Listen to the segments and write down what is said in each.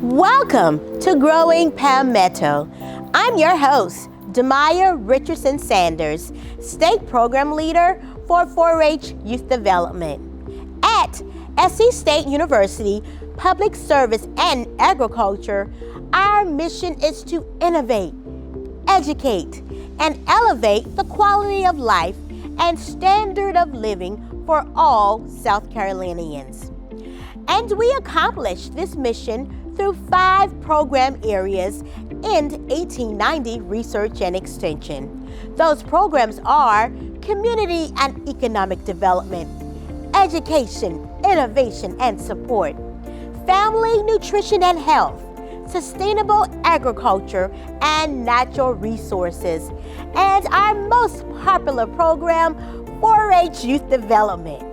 Welcome to Growing Palmetto. I'm your host, Demier Richardson-Sanders, State Program Leader for 4-H Youth Development. At SC State University, Public Service and Agriculture, our mission is to innovate, educate, and elevate the quality of life and standard of living for all South Carolinians. And we accomplish this mission through 5 program areas in 1890 Research and Extension. Those programs are Community and Economic Development, Education, Innovation and Support, Family Nutrition and Health, Sustainable Agriculture and Natural Resources, and our most popular program, 4-H Youth Development.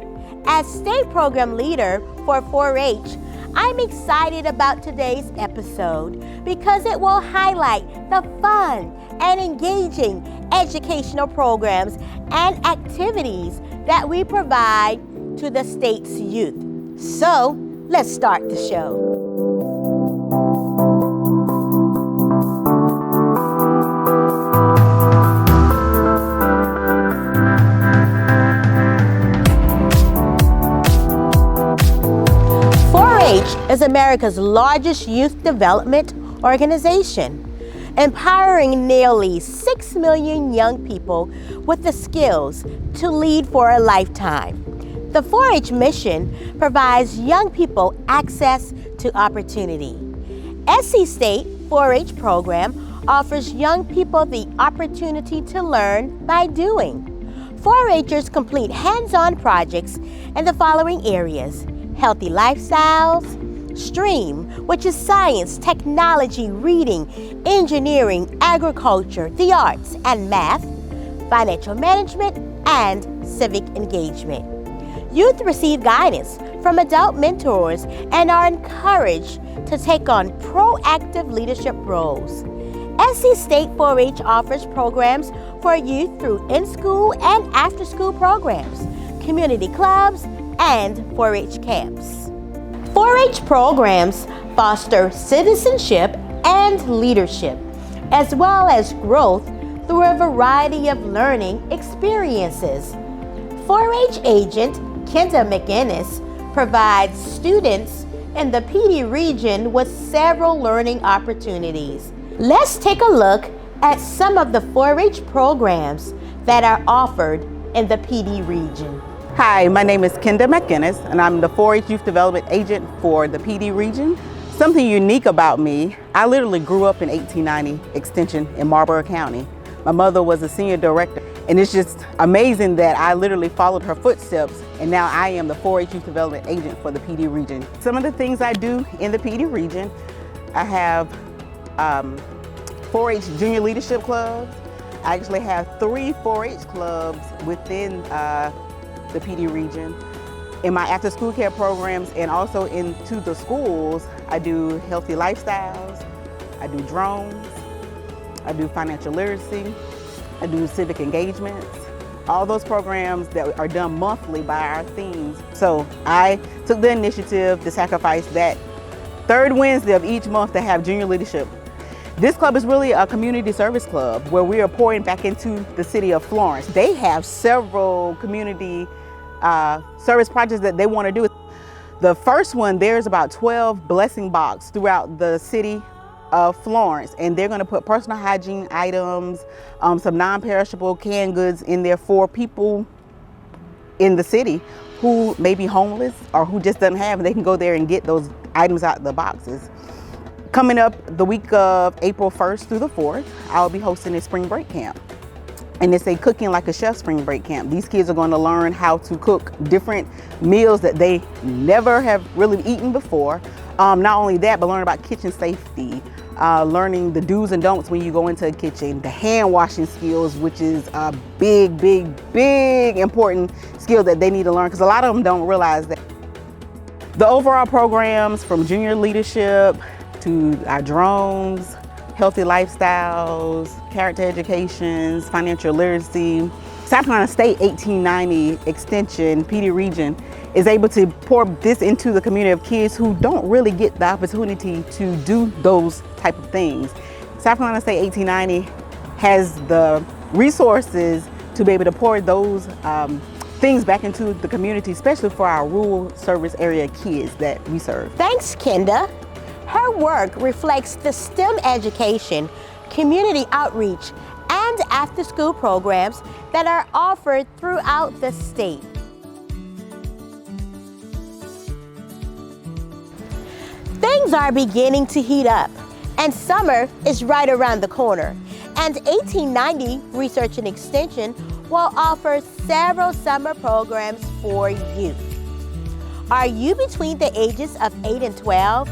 As State Program Leader for 4-H, I'm excited about today's episode because it will highlight the fun and engaging educational programs and activities that we provide to the state's youth. So, let's start the show. 4-H is America's largest youth development organization, empowering nearly 6 million young people with the skills to lead for a lifetime. The 4-H mission provides young people access to opportunity. SC State 4-H program offers young people the opportunity to learn by doing. 4-Hers complete hands-on projects in the following areas: healthy lifestyles, STREAM, which is science, technology, reading, engineering, agriculture, the arts, and math, financial management, and civic engagement. Youth receive guidance from adult mentors and are encouraged to take on proactive leadership roles. SC State 4-H offers programs for youth through in-school and after-school programs, community clubs, and 4-H camps. 4-H programs foster citizenship and leadership, as well as growth through a variety of learning experiences. 4-H agent Kenda McInnes provides students in the PD region with several learning opportunities. Let's take a look at some of the 4-H programs that are offered in the PD region. Hi, my name is Kenda McInnes, and I'm the 4-H Youth Development Agent for the PD region. Something unique about me, I literally grew up in 1890 Extension in Marlborough County. My mother was a senior director, and it's just amazing that I literally followed her footsteps, and now I am the 4-H Youth Development Agent for the PD region. Some of the things I do in the PD region, I have 4-H Junior Leadership Clubs. I actually have 3 4-H clubs within the PD region. In my after-school care programs and also into the schools, I do healthy lifestyles, I do drones, I do financial literacy, I do civic engagements, all those programs that are done monthly by our themes. So I took the initiative to sacrifice that 3rd Wednesday of each month to have junior leadership. This club is really a community service club where we are pouring back into the city of Florence. They have several community service projects that they want to do. The first one, there's about 12 blessing boxes throughout the city of Florence, and they're going to put personal hygiene items, some non-perishable canned goods in there for people in the city who may be homeless or who just doesn't have, and they can go there and get those items out of the boxes. Coming up the week of April 1st through the 4th, I'll be hosting a spring break camp. And it's a Cooking Like a Chef spring break camp. These kids are going to learn how to cook different meals that they never have really eaten before. Not only that, but learn about kitchen safety, learning the do's and don'ts when you go into a kitchen, the hand washing skills, which is a big important skill that they need to learn because a lot of them don't realize that. The overall programs from junior leadership to our drones, healthy lifestyles, character educations, financial literacy. South Carolina State 1890 Extension PD region is able to pour this into the community of kids who don't really get the opportunity to do those type of things. South Carolina State 1890 has the resources to be able to pour those things back into the community, especially for our rural service area kids that we serve. Thanks, Kenda. Her work reflects the STEM education, community outreach, and after-school programs that are offered throughout the state. Things are beginning to heat up, and summer is right around the corner. And 1890 Research and Extension will offer several summer programs for youth. Are you between the ages of 8 and 12?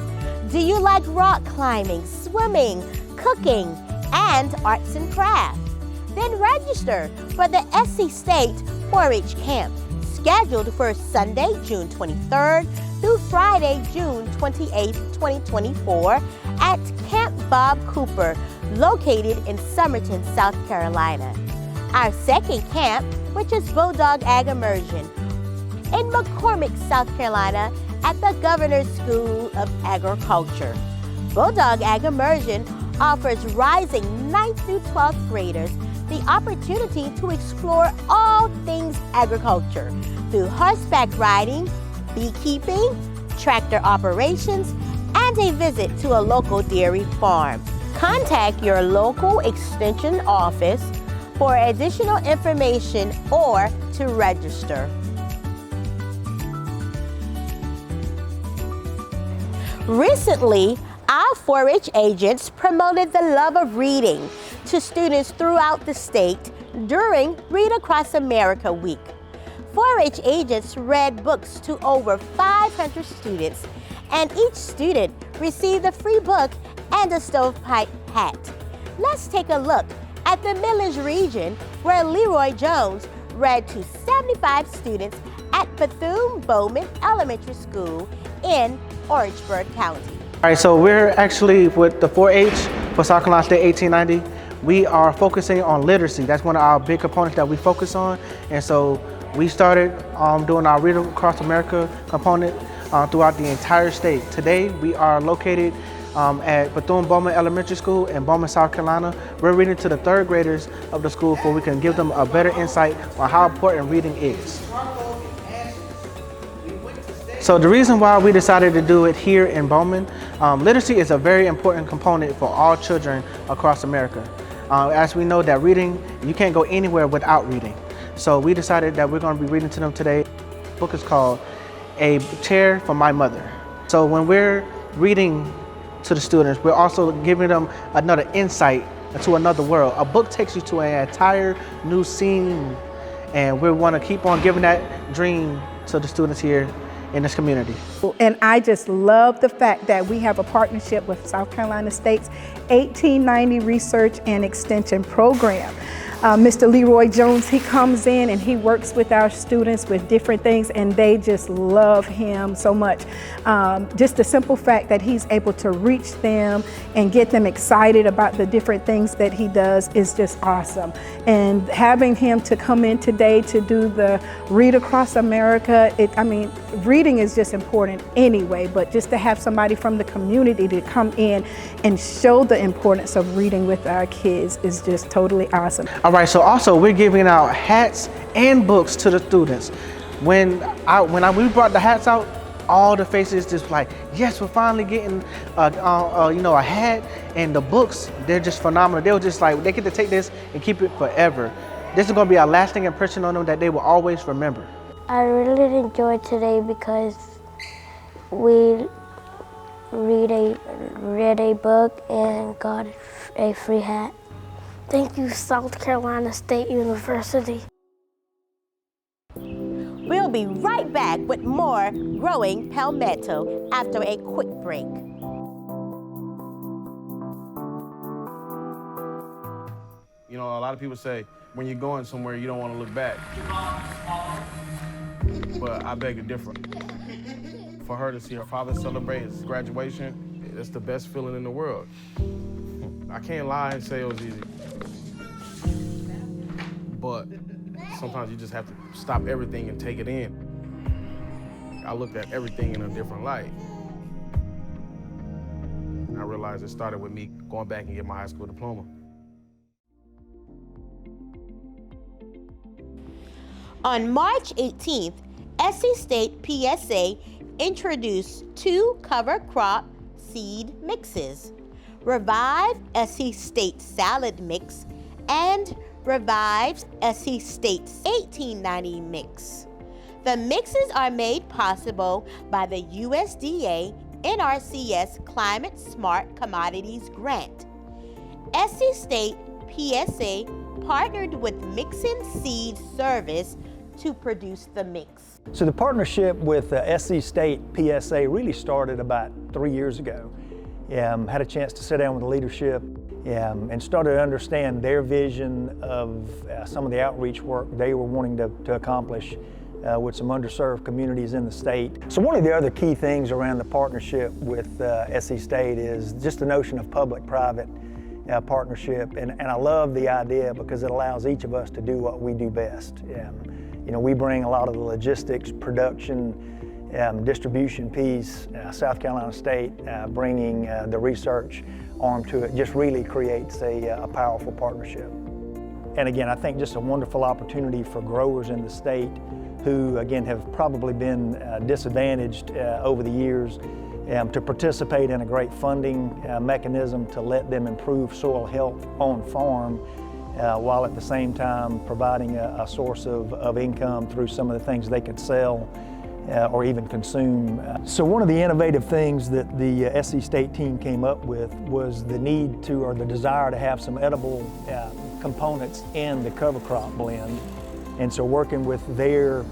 Do you like rock climbing, swimming, cooking, and arts and crafts? Then register for the SC State 4-H Camp, scheduled for Sunday, June 23rd through Friday, June 28th, 2024 at Camp Bob Cooper, located in Summerton, South Carolina. Our second camp, which is Bulldog Ag Immersion, in McCormick, South Carolina at the Governor's School of Agriculture. Bulldog Ag Immersion offers rising 9th through 12th graders the opportunity to explore all things agriculture through horseback riding, beekeeping, tractor operations, and a visit to a local dairy farm. Contact your local extension office for additional information or to register. Recently, our 4-H agents promoted the love of reading to students throughout the state during Read Across America Week. 4-H agents read books to over 500 students, and each student received a free book and a stovepipe hat. Let's take a look at the Millage region, where Leroy Jones read to 75 students at Bethune-Bowman Elementary School in Orangeburg County. All right, so we're actually with the 4-H for South Carolina State 1890. We are focusing on literacy. That's one of our big components that we focus on. And so we started doing our Read Across America component throughout the entire state. Today, we are located at Bethune-Bowman Elementary School in Bowman, South Carolina. We're reading to the third graders of the school so we can give them a better insight on how important reading is. So the reason why we decided to do it here in Bowman, literacy is a very important component for all children across America. As we know that reading, you can't go anywhere without reading. So we decided that we're going to be reading to them today. The book is called A Chair for My Mother. So when we're reading to the students, we're also giving them another insight into another world. A book takes you to an entire new scene, and we want to keep on giving that dream to the students here in this community. And I just love the fact that we have a partnership with South Carolina State's 1890 Research and Extension Program. Mr. Leroy Jones, he comes in and he works with our students with different things, and they just love him so much. Just the simple fact that he's able to reach them and get them excited about the different things that he does is just awesome. And having him to come in today to do the Read Across America, reading is just important anyway, but just to have somebody from the community to come in and show the importance of reading with our kids is just totally awesome. All right, so also we're giving out hats and books to the students. When we brought the hats out, all the faces just like, yes, we're finally getting a hat, and the books, they're just phenomenal. They were just like, they get to take this and keep it forever. This is going to be a lasting impression on them that they will always remember. I really enjoyed today because we read a book and got a free hat. Thank you, South Carolina State University. We'll be right back with more Growing Palmetto after a quick break. You know, a lot of people say when you're going somewhere, you don't want to look back. But I beg to differ. For her to see her father celebrate his graduation, it's the best feeling in the world. I can't lie and say it was easy. But sometimes you just have to stop everything and take it in. I looked at everything in a different light. And I realized it started with me going back and getting my high school diploma. On March 18th, SC State PSA introduced 2 cover crop seed mixes, Revived SC State Salad Mix and Revived SC State's 1890 Mix. The mixes are made possible by the USDA NRCS Climate Smart Commodities Grant. SC State PSA partnered with Mixin Seed Service to produce the mix. So the partnership with SC State PSA really started about 3 years ago. Had a chance to sit down with the leadership and started to understand their vision of some of the outreach work they were wanting to accomplish with some underserved communities in the state. So one of the other key things around the partnership with SC State is just the notion of public-private partnership, and I love the idea because it allows each of us to do what we do best. You know, we bring a lot of the logistics, production, distribution piece. South Carolina State bringing the research arm to it just really creates a powerful partnership. And again, I think just a wonderful opportunity for growers in the state who, again, have probably been disadvantaged over the years to participate in a great funding mechanism to let them improve soil health on farm while at the same time providing a source of income through some of the things they could sell or even consume. So one of the innovative things that the SC State team came up with was the need to, or the desire to have some edible components in the cover crop blend. And so working with their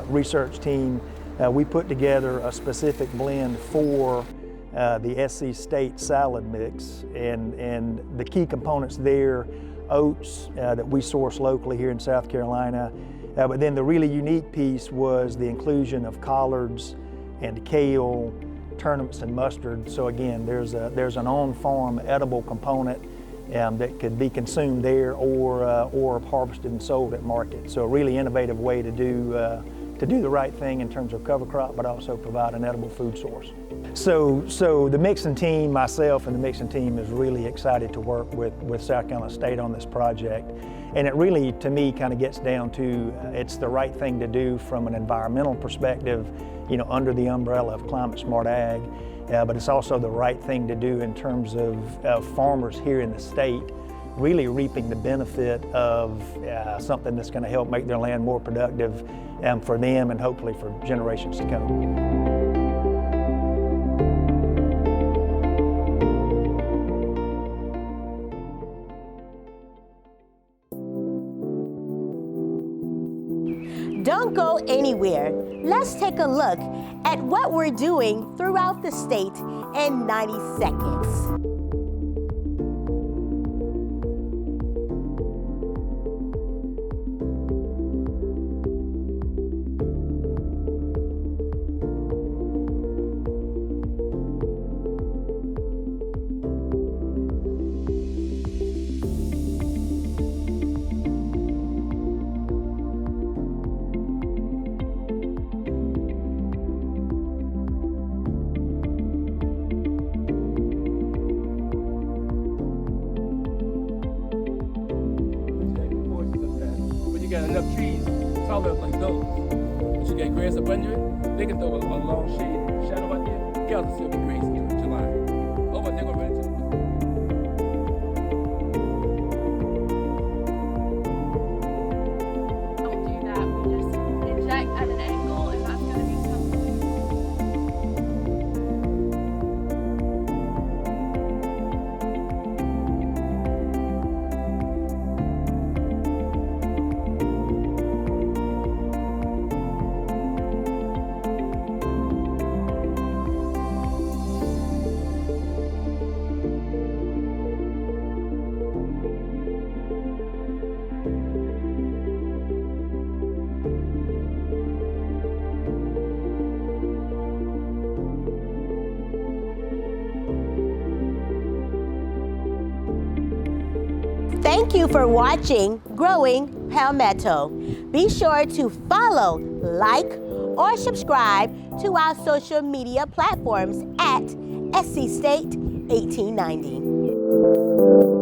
research team, we put together a specific blend for the SC State salad mix. And the key components there, oats that we source locally here in South Carolina. But then the really unique piece was the inclusion of collards and kale, turnips and mustard. So again, there's an on-farm edible component that could be consumed there or harvested and sold at market. So a really innovative way to do the right thing in terms of cover crop, but also provide an edible food source. So the Mixin team, myself and the Mixin team is really excited to work with South Carolina State on this project. And it really, to me, kind of gets down to it's the right thing to do from an environmental perspective, you know, under the umbrella of climate smart ag. But it's also the right thing to do in terms of farmers here in the state really reaping the benefit of something that's going to help make their land more productive for them and hopefully for generations to come. Don't go anywhere. Let's take a look at what we're doing throughout the state in 90 seconds. You got enough trees tall enough like those, but you got grass up under it, they can throw a long shade shadow out there. Cows will still be grazing in July. Oh, but they're gonna run into it. We do that. We just inject at an angle, and that's gonna be something. Thank you for watching Growing Palmetto. Be sure to follow, like, or subscribe to our social media platforms at SC State 1890.